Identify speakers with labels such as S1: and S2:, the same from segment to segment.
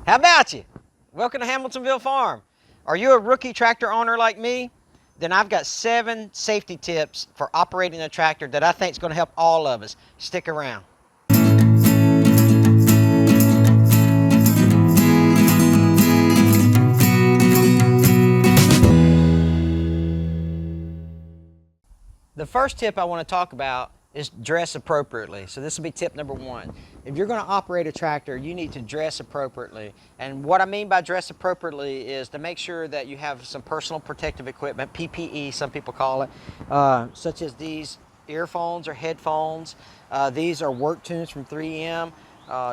S1: How about you? Welcome to Hamiltonville Farm. Are you a rookie tractor owner like me? Then I've got 7 safety tips for operating a tractor that I think is going to help all of us. Stick around. The first tip I want to talk about is dress appropriately. So this will be tip number 1. If you're going to operate a tractor, you need to dress appropriately. And what I mean by dress appropriately is to make sure that you have some personal protective equipment, PPE some people call it, such as these earphones or headphones. These are work tunes from 3M.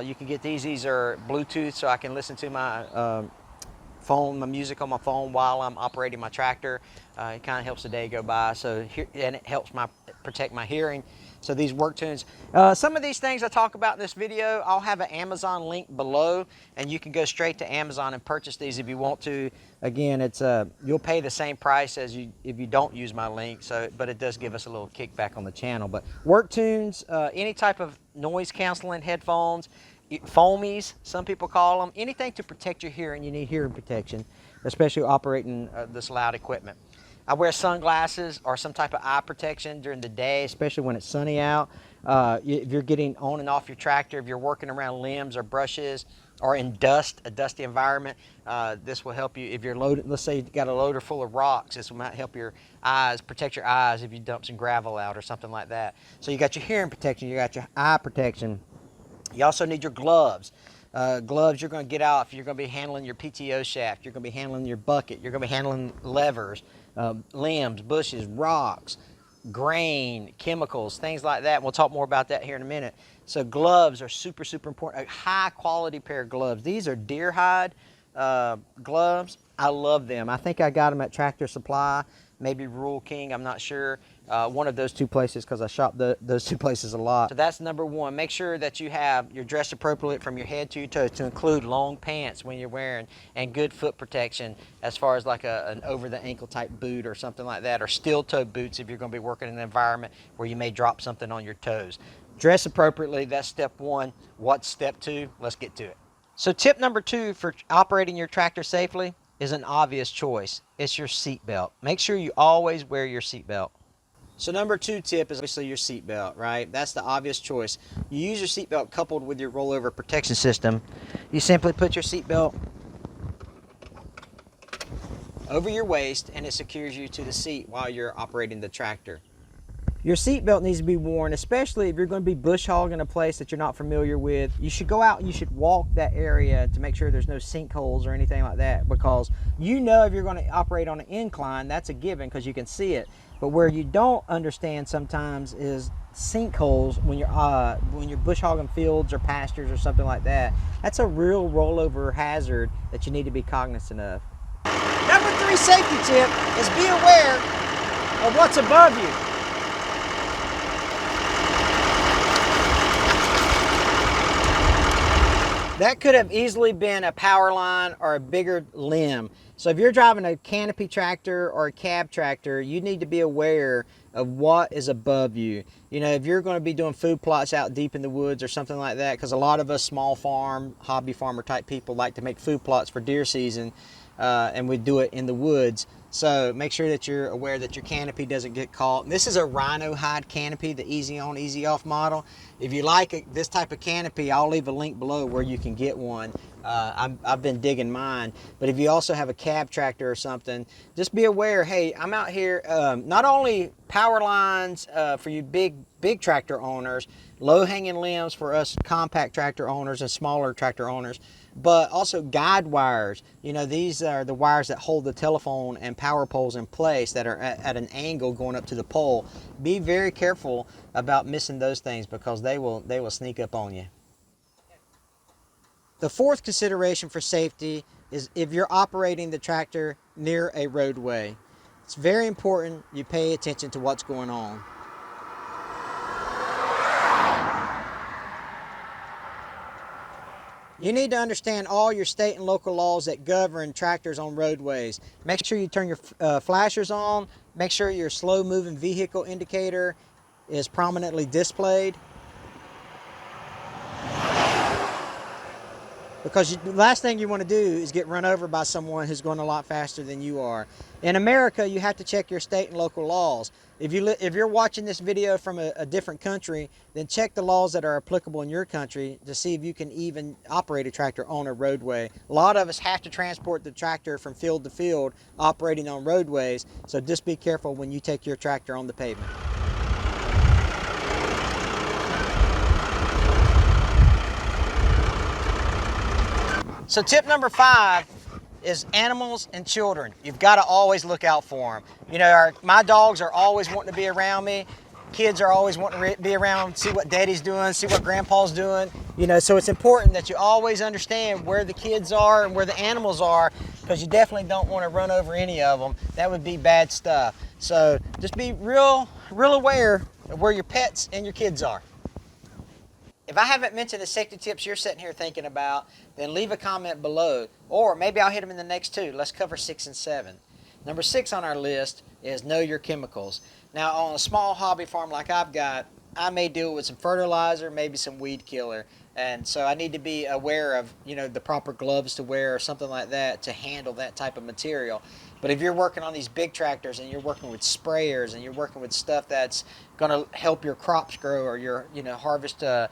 S1: You can get these are Bluetooth, so I can listen to my my music on my phone while I'm operating my tractor. It kind of helps the day go by, and it helps protect my hearing. So these work tunes. Some of these things I talk about in this video, I'll have an Amazon link below, and you can go straight to Amazon and purchase these if you want to. Again, you'll pay the same price as if you don't use my link. But it does give us a little kickback on the channel. But work tunes, any type of noise canceling headphones, foamies, some people call them, anything to protect your hearing. You need hearing protection, especially operating this loud equipment. I wear sunglasses or some type of eye protection during the day, especially when it's sunny out. If you're getting on and off your tractor, if you're working around limbs or brushes or in a dusty environment, this will help you. If you're loaded, let's say you've got a loader full of rocks, this might help your eyes, protect your eyes if you dump some gravel out or something like that. So you got your hearing protection, you got your eye protection. You also need your gloves. Gloves you're going to get out if you're going to be handling your PTO shaft, you're going to be handling your bucket, you're going to be handling levers, limbs, bushes, rocks, grain, chemicals, things like that. We'll talk more about that here in a minute. So gloves are super, super important. A high quality pair of gloves. These are deer hide gloves. I love them. I think I got them at Tractor Supply, maybe Rural King, I'm not sure. One of those 2 places, because I shop those 2 places a lot. So that's number 1. Make sure that you're dressed appropriately from your head to your toes, to include long pants when you're wearing, and good foot protection as far as like an over the ankle type boot or something like that, or steel toe boots if you're going to be working in an environment where you may drop something on your toes. Dress appropriately, that's step 1. What's step 2? Let's get to it. So tip number 2 for operating your tractor safely is an obvious choice. It's your seat belt. Make sure you always wear your seat belt. So number 2 tip is obviously your seat belt, right? That's the obvious choice. You use your seat belt coupled with your rollover protection system. You simply put your seat belt over your waist and it secures you to the seat while you're operating the tractor. Your seat belt needs to be worn, especially if you're going to be bush hogging a place that you're not familiar with. You should go out and you should walk that area to make sure there's no sinkholes or anything like that, because you know if you're going to operate on an incline, that's a given because you can see it. But where you don't understand sometimes is sinkholes when you're bush hogging fields or pastures or something like that. That's a real rollover hazard that you need to be cognizant of. Number 3 safety tip is be aware of what's above you. That could have easily been a power line or a bigger limb. So if you're driving a canopy tractor or a cab tractor, you need to be aware of what is above you. You know, if you're going to be doing food plots out deep in the woods or something like that, because a lot of us small farm, hobby farmer type people like to make food plots for deer season, and we do it in the woods. So make sure that you're aware that your canopy doesn't get caught. This is a RHINOHIDE canopy, the easy on, easy off model. If you like this type of canopy, I'll leave a link below where you can get one. I've been digging mine. But if you also have a cab tractor or something, just be aware, hey, I'm out here, not only power lines for you big tractor owners, low-hanging limbs for us compact tractor owners and smaller tractor owners, but also guide wires. You know, these are the wires that hold the telephone and power poles in place that are at an angle going up to the pole. Be very careful about missing those things because they will sneak up on you. The 4th consideration for safety is if you're operating the tractor near a roadway. It's very important you pay attention to what's going on. You need to understand all your state and local laws that govern tractors on roadways. Make sure you turn your flashers on. Make sure your slow moving vehicle indicator is prominently displayed. because the last thing you want to do is get run over by someone who's going a lot faster than you are. In America, you have to check your state and local laws. If you're watching this video from a different country, then check the laws that are applicable in your country to see if you can even operate a tractor on a roadway. A lot of us have to transport the tractor from field to field operating on roadways, so just be careful when you take your tractor on the pavement. So tip number 5 is animals and children. You've got to always look out for them. You know, my dogs are always wanting to be around me. Kids are always wanting to be around, see what daddy's doing, see what grandpa's doing. You know, so it's important that you always understand where the kids are and where the animals are, because you definitely don't want to run over any of them. That would be bad stuff. So just be real aware of where your pets and your kids are. If I haven't mentioned the safety tips you're sitting here thinking about, then leave a comment below, or maybe I'll hit them in the next 2. Let's cover 6 and 7. Number 6 on our list is know your chemicals. Now, on a small hobby farm like I've got, I may deal with some fertilizer, maybe some weed killer, and so I need to be aware of, you know, the proper gloves to wear or something like that to handle that type of material. But if you're working on these big tractors and you're working with sprayers and you're working with stuff that's going to help your crops grow, or your, you know, harvest the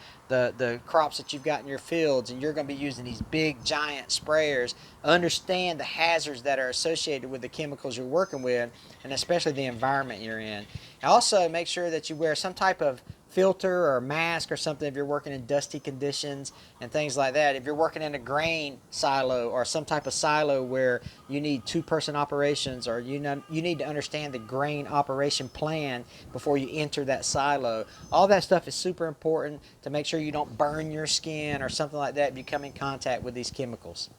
S1: crops that you've got in your fields, and you're going to be using these big giant sprayers, understand the hazards that are associated with the chemicals you're working with, and especially the environment you're in. Also, make sure that you wear some type of filter or mask or something if you're working in dusty conditions and things like that. If you're working in a grain silo or some type of silo where you need 2-person operations, or you need to understand the grain operation plan before you enter that silo. All that stuff is super important to make sure you don't burn your skin or something like that if you come in contact with these chemicals.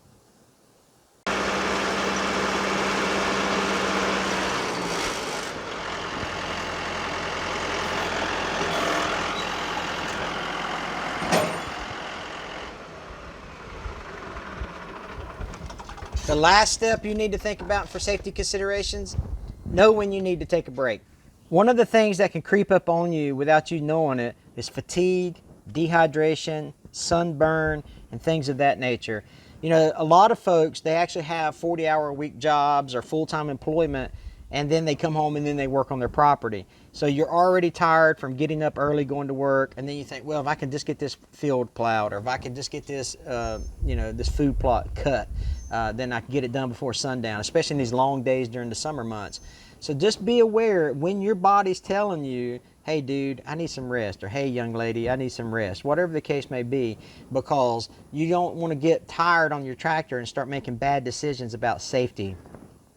S1: The last step you need to think about for safety considerations, know when you need to take a break. One of the things that can creep up on you without you knowing it is fatigue, dehydration, sunburn, and things of that nature. You know, a lot of folks, they actually have 40-hour-a-week jobs or full-time employment, and then they come home and then they work on their property. So you're already tired from getting up early, going to work, and then you think, well, if I can just get this field plowed, or if I can just get this, you know, this food plot cut, then I can get it done before sundown, especially in these long days during the summer months. So just be aware when your body's telling you, hey dude, I need some rest, or hey young lady, I need some rest, whatever the case may be, because you don't want to get tired on your tractor and start making bad decisions about safety.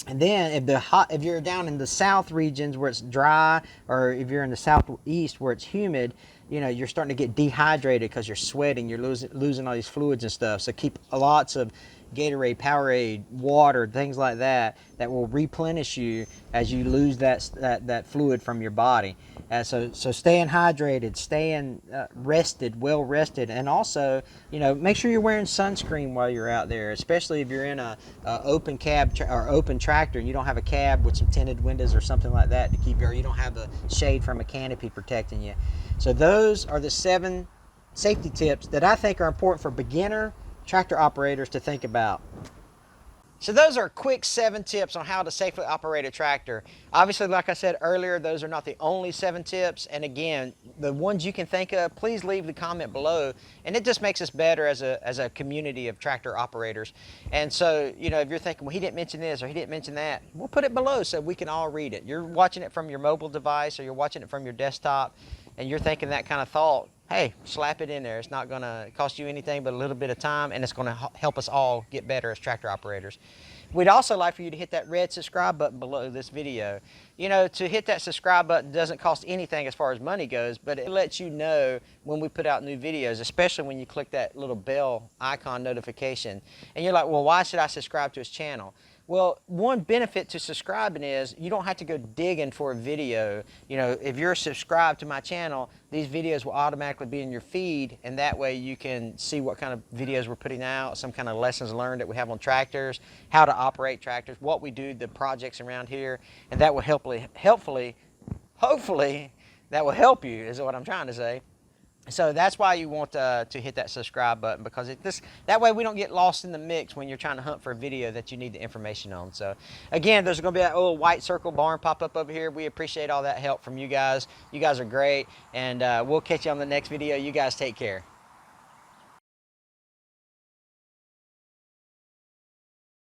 S1: And then if you're down in the south regions where it's dry, or if you're in the southeast where it's humid, you know, you're starting to get dehydrated because you're sweating, you're losing all these fluids and stuff. So keep lots of Gatorade, Powerade, water, things like that will replenish you as you lose that fluid from your body. So staying hydrated, staying rested, well rested, and also, you know, make sure you're wearing sunscreen while you're out there, especially if you're in a open cab or open tractor and you don't have a cab with some tinted windows or something like that to keep you, or you don't have the shade from a canopy protecting you. So those are the 7 safety tips that I think are important for beginner tractor operators to think about. So those are quick 7 tips on how to safely operate a tractor. Obviously, like I said earlier, those are not the only 7 tips. And again, the ones you can think of, please leave the comment below. And it just makes us better as a community of tractor operators. And so, you know, if you're thinking, well, he didn't mention this or he didn't mention that, we'll put it below so we can all read it. You're watching it from your mobile device or you're watching it from your desktop and you're thinking that kind of thought, hey, slap it in there. It's not going to cost you anything but a little bit of time, and it's going to help us all get better as tractor operators. We'd also like for you to hit that red subscribe button below this video. You know, to hit that subscribe button doesn't cost anything as far as money goes, but it lets you know when we put out new videos, especially when you click that little bell icon notification. And you're like, well, why should I subscribe to his channel? Well, one benefit to subscribing is you don't have to go digging for a video. You know, if you're subscribed to my channel, these videos will automatically be in your feed, and that way you can see what kind of videos we're putting out, some kind of lessons learned that we have on tractors, how to operate tractors, what we do, the projects around here, and that will hopefully, that will help you, is what I'm trying to say. So that's why you want to hit that subscribe button, because that way we don't get lost in the mix when you're trying to hunt for a video that you need the information on. So again, there's going to be that little white circle barn pop up over here. We appreciate all that help from you guys. You guys are great, and we'll catch you on the next video. You guys take care.